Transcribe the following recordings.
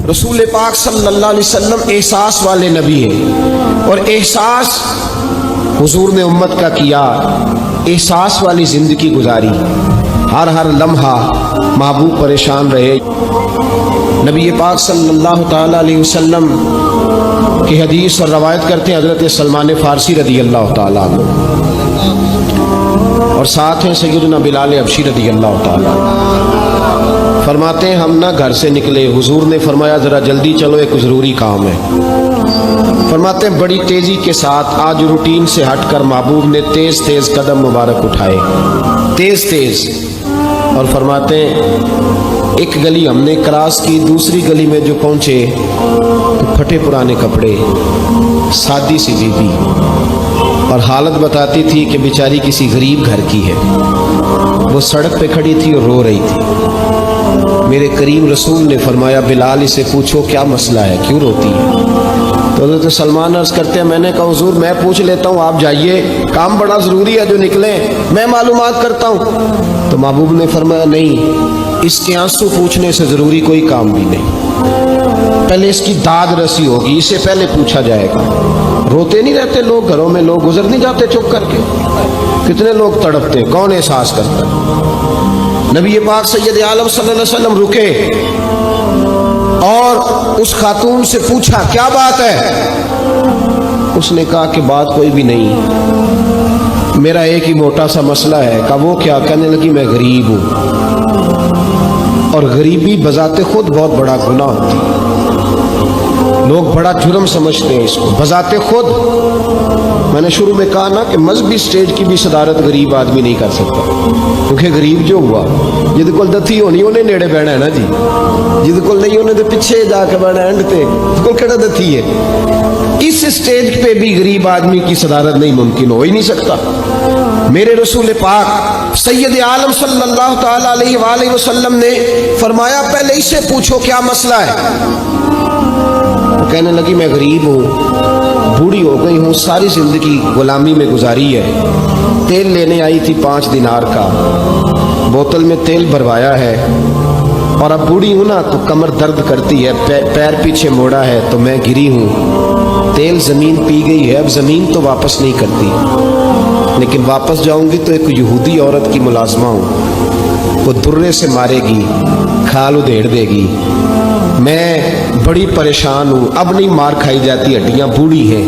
رسول پاک صلی اللہ علیہ وسلم احساس والے نبی ہیں، اور احساس حضور نے امت کا کیا، احساس والی زندگی گزاری، ہر لمحہ محبوب پریشان رہے۔ نبی پاک صلی اللہ تعالی علیہ وسلم کی حدیث اور روایت کرتے ہیں حضرت سلمان فارسی رضی اللہ تعالیٰ عنہ، اور ساتھ ہیں سیدنا بلال حبشی رضی اللہ تعالیٰ عنہ۔ فرماتے ہیں ہم نہ گھر سے نکلے، حضور نے فرمایا ذرا جلدی چلو، ایک ضروری کام ہے۔ فرماتے ہیں بڑی تیزی کے ساتھ آج روٹین سے ہٹ کر محبوب نے تیز تیز قدم مبارک اٹھائے، تیز، اور فرماتے ہیں ایک گلی ہم نے کراس کی، دوسری گلی میں جو پہنچے تو پھٹے پرانے کپڑے، سادی سی بیوی، اور حالت بتاتی تھی کہ بیچاری کسی غریب گھر کی ہے، وہ سڑک پہ کھڑی تھی اور رو رہی تھی۔ میرے کریم رسول نے فرمایا بلال اسے پوچھو کیا مسئلہ ہے، کیوں روتی ہے؟ تو حضرت سلمان عرض کرتے ہیں میں نے کہا حضور میں پوچھ لیتا ہوں، آپ جائیے، کام بڑا ضروری ہے جو نکلے، میں معلومات کرتا ہوں۔ تو محبوب نے فرمایا نہیں، اس کے آنسو پوچھنے سے ضروری کوئی کام بھی نہیں، پہلے اس کی داد رسی ہوگی، اسے پہلے پوچھا جائے گا۔ روتے نہیں رہتے لوگ گھروں میں، لوگ گزر نہیں جاتے چپ کر کے؟ کتنے لوگ تڑپتے، کون احساس کرتا ہے؟ نبی پاک سید عالم صلی اللہ علیہ وسلم رکے اور اس خاتون سے پوچھا کیا بات ہے؟ اس نے کہا کہ بات کوئی بھی نہیں، میرا ایک ہی موٹا سا مسئلہ ہے۔ کہا وہ کیا؟ کہنے لگی میں غریب ہوں، اور غریبی بذات خود بہت بڑا گناہ ہوتی ہے، لوگ بڑا جرم سمجھتے ہیں اس کو بذات خود۔ میں نے شروع میں کہا نا کہ مذہبی سٹیج کی بھی صدارت غریب آدمی نہیں کر سکتا، کیونکہ غریب جو ہوا جہد کول دتی ہونی انہیں نیڑے بہنا ہے نا جی، جہد کول نہیں انہیں تو پیچھے جا کے بہنا اینڈ تے، جہد کول کہڑا دتی ہے۔ اس سٹیج پہ بھی غریب آدمی کی صدارت نہیں ممکن ہو ہی نہیں سکتا۔ میرے رسول پاک سید عالم صلی اللہ تعالی علیہ وآلہ وسلم نے فرمایا پہلے اسے پوچھو کیا مسئلہ ہے۔ کہنے لگی میں غریب ہوں، بوڑھی ہو گئی ہوں، ساری زندگی غلامی میں گزاری ہے، تیل لینے آئی تھی 5 دینار کا، بوتل میں تیل بھروایا ہے، اور اب بوڑھی ہوں نا تو کمر درد کرتی ہے، پیر پیچھے موڑا ہے تو میں گری ہوں، تیل زمین پی گئی ہے، اب زمین تو واپس نہیں کرتی، لیکن واپس جاؤں گی تو ایک یہودی عورت کی ملازمہ ہوں، وہ درے سے مارے گی، کھال ادھیڑ دے گی، میں بڑی پریشان ہوں، اب نہیں مار کھائی جاتی، ہڈیاں بوڑھی ہیں،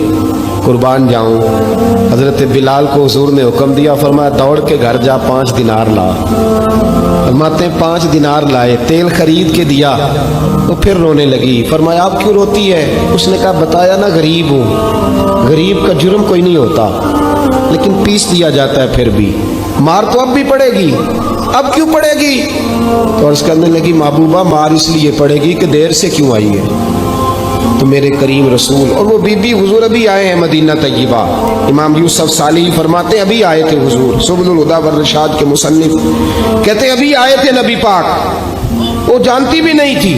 قربان جاؤں۔ حضرت بلال کو حضور نے حکم دیا، فرمایا دوڑ کے گھر جا 5 دینار لا۔ فرماتے ہیں 5 دینار لائے، تیل خرید کے دیا، تو پھر رونے لگی۔ فرمایا آپ کیوں روتی ہے؟ اس نے کہا بتایا نا غریب ہوں، غریب کا جرم کوئی نہیں ہوتا، لیکن پیس دیا جاتا ہے، پھر بھی مار تو اب بھی پڑے گی، اب کیوں پڑے گی؟ تو عرض کرنے لگی محبوبہ مار اس لیے پڑے گی کہ دیر سے کیوں آئی ہے۔ تو میرے کریم رسول اور وہ بی بی حضور ابھی آئے ہیں مدینہ طیبہ، امام یوسف صالحی فرماتے ہیں ابھی آئے تھے حضور، سبل الہدی والرشاد کے مصنف کہتے ہیں ابھی آئے تھے نبی پاک، وہ جانتی بھی نہیں تھی۔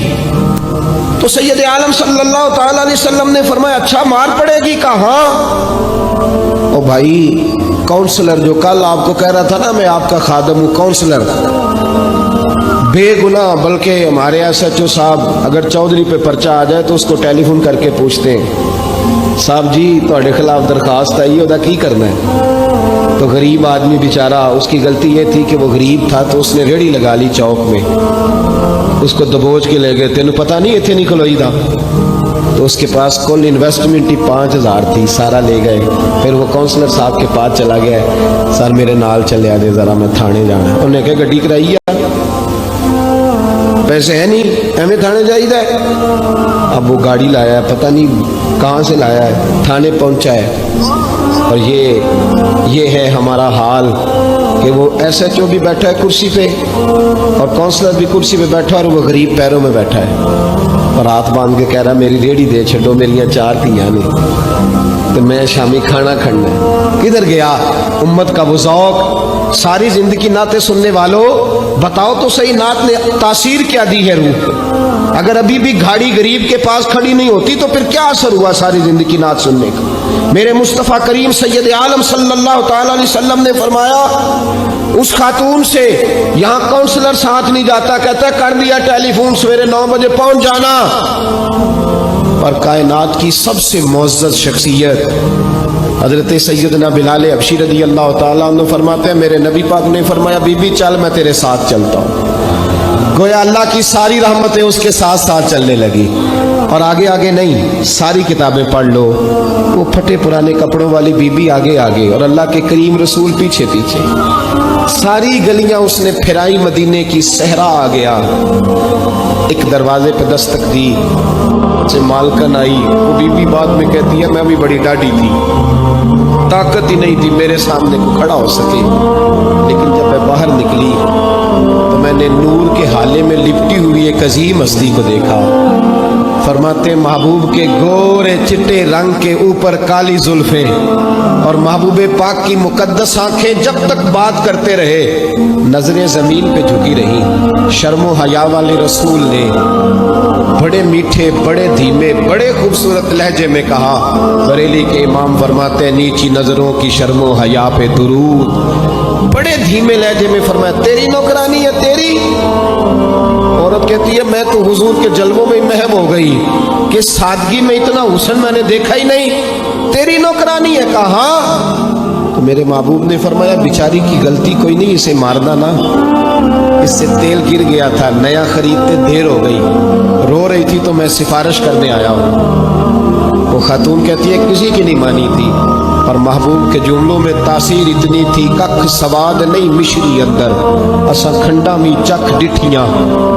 تو سید عالم صلی اللہ تعالی علیہ وسلم نے فرمایا اچھا مار پڑے گی؟ کہا ہاں۔ او بھائی کونسلر جو کل آپ کو کہہ رہا تھا نا میں آپ کا خادم ہوں، کونسلر بے گناہ، بلکہ ہمارے SHO صاحب اگر چودھری پہ پرچہ آ جائے تو اس کو ٹیلی فون کر کے پوچھتے ہیں صاحب جی تہاڈے خلاف درخواست آئی ہے، کی کرنا ہے؟ تو غریب آدمی بیچارہ، اس کی غلطی یہ تھی کہ وہ غریب تھا تو اس نے ریڑھی لگا لی چوک میں، اس کو دبوچ کے لے گئے، تینوں پتہ نہیں اتنے نہیں کھلوئی تھا، تو اس کے پاس کل انویسٹمنٹ ہی 5000 تھی، سارا لے گئے۔ پھر وہ کونسلر صاحب کے پاس چلا گیا، سر میرے نال چلے آ جائے ذرا میں تھانے جانا ہے۔ انہوں نے کہا گڈی کرائی ہے، پیسے ہیں نہیں، ایویں تھانے جائیدا ہے۔ اب وہ گاڑی لایا ہے، پتہ نہیں کہاں سے لایا ہے، تھانے پہنچا ہے، اور یہ ہے ہمارا حال کہ وہ SHO بھی بیٹھا ہے کرسی پہ اور کونسلر بھی کرسی پہ بیٹھا ہے، اور وہ غریب پیروں میں بیٹھا ہے اور ہاتھ باندھ کے کہہ رہا میری ریڑھی دے چھڈو، میریاں 4 دھیاں نے تو میں شامی کھانا کھڑنا ہے۔ کدھر گیا امت کا وہ ذوق؟ ساری زندگی نعتیں سننے والوں بتاؤ تو صحیح نعت نے تاثیر کیا دی ہے روح؟ اگر ابھی بھی گھاڑی غریب کے پاس کھڑی نہیں ہوتی تو پھر کیا اثر ہوا ساری زندگی نعت سننے کا؟ میرے مصطفیٰ کریم سید عالم صلی اللہ تعالی علیہ وسلم نے فرمایا اس خاتون سے یہاں کونسلر ساتھ نہیں جاتا، کہتا ہے کر دیا ٹیلی فون سویرے 9 بجے پہنچ جانا. اور کائنات کی سب سے معزز شخصیت حضرت سیدنا بلال حبشی رضی اللہ تعالیٰ عنہ فرماتے ہیں میرے نبی پاک نے فرمایا بی بی چل میں تیرے ساتھ چلتا ہوں. گویا اللہ کی ساری رحمتیں اس کے ساتھ ساتھ چلنے لگی. اور آگے آگے نہیں، ساری کتابیں پڑھ لو، وہ پھٹے پرانے کپڑوں والی بی بی آگے آگے اور اللہ کے کریم رسول پیچھے پیچھے. ساری گلیاں اس نے پھرائی، مدینے کی صحرا آ گیا. ایک دروازے پہ دستک دی، سے مالکن آئی. وہ بی بی بعد میں کہتی ہے میں بھی بڑی ڈاڈی تھی، طاقت ہی نہیں تھی میرے سامنے کو کھڑا ہو سکے، لیکن جب میں باہر نکلی تو میں نے نور کے حالے میں لپٹی ہوئی ایک عظیم ہستی کو دیکھا. فرماتے محبوب کے گورے چٹے رنگ کے اوپر کالی زلفیں اور محبوب پاک کی مقدس آنکھیں جب تک بات کرتے رہے نظریں زمین پہ جھکی رہی. شرم و حیا والے رسول نے بڑے میٹھے، بڑے دھیمے، بڑے خوبصورت لہجے میں کہا. بریلی کے امام فرماتے ہیں نیچی نظروں کی شرم و حیا پہ درود. بڑے دھیمے لہجے میں فرمایا تیری نوکرانی ہے تیری. عورت کہتی ہے میں تو حضور کے جلووں میں محب ہو گئی کہ سادگی میں اتنا حسن میں نے دیکھا ہی نہیں، تیری نوکرانی ہے. کہا تو میرے محبوب نے فرمایا بیچاری کی غلطی کوئی نہیں، اسے مارنا نا، اس سے تیل گر گیا تھا، نیا خریدتے دیر ہو گئی، رو رہی تھی تو میں سفارش کرنے آیا ہوں. وہ خاتون کہتی ہے کسی کی نہیں مانی تھی. اور محبوب کے جملوں میں تاثیر اتنی تھی ککھ سواد نہیں مشری اندر اساں کھنڈا می چکھ ڈٹھیاں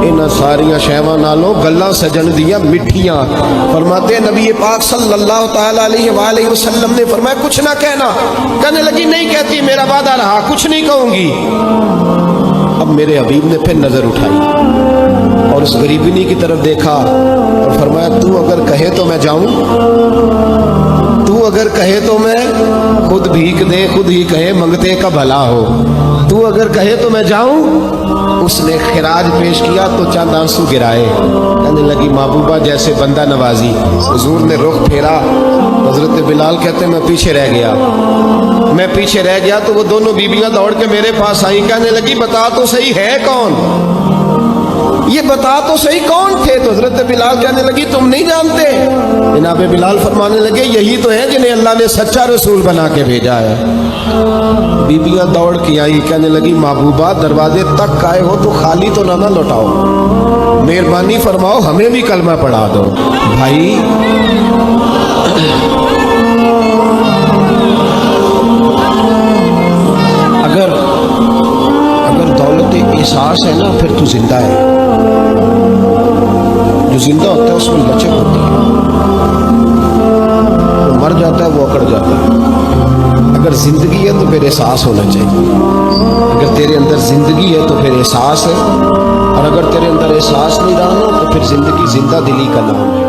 انہاں ساریاں شیواں نالوں گلاں سجن دیاں مٹھیاں. فرماتے نبی پاک صلی اللہ تعالی علیہ وآلہ وسلم نے فرمایا کچھ نہ کہنا. کہنے لگی نہیں کہتی، میرا وعدہ رہا کچھ نہیں کہوں گی. اب میرے حبیب نے پھر نظر اٹھائی اور اس غریبنی کی طرف دیکھا اور فرمایا تو اگر کہے تو میں جاؤں، تو اگر کہے تو میں خود بھیک دے خود ہی کہے منگتے کا بھلا ہو، تو اگر کہے تو میں جاؤں. اس نے خراج پیش کیا تو چند آنسو گرائے. کہنے لگی محبوبہ جیسے بندہ نوازی. حضور نے رخ پھیرا. حضرت بلال کہتے میں پیچھے رہ گیا تو وہ دونوں بیبیاں دوڑ کے میرے پاس آئی. کہنے لگی بتا تو صحیح ہے کون، یہ بتا تو صحیح کون تھے. تو حضرت بلال کہنے لگی تم نہیں جانتے. جناب بلال فرمانے لگے یہی تو ہیں جنہیں اللہ نے سچا رسول بنا کے بھیجا ہے. بیبیاں دوڑ کے آئی. کہنے لگی محبوبہ دروازے تک آئے ہو تو خالی تو نہ لوٹاؤ، مہربانی فرماؤ ہمیں بھی کلمہ پڑھا دو. بھائی اگر دولت احساس ہے نا پھر تو زندہ ہے. جو زندہ ہوتا ہے اس میں لچک ہوتی ہے، جو مر جاتا ہے وہ اکڑ جاتا ہے. اگر زندگی ہے تو پھر احساس ہونا چاہیے. اگر تیرے اندر زندگی ہے تو پھر احساس ہے، اور اگر تیرے اندر احساس نہیں رہا نا تو پھر زندگی زندہ دلی کا نام ہے.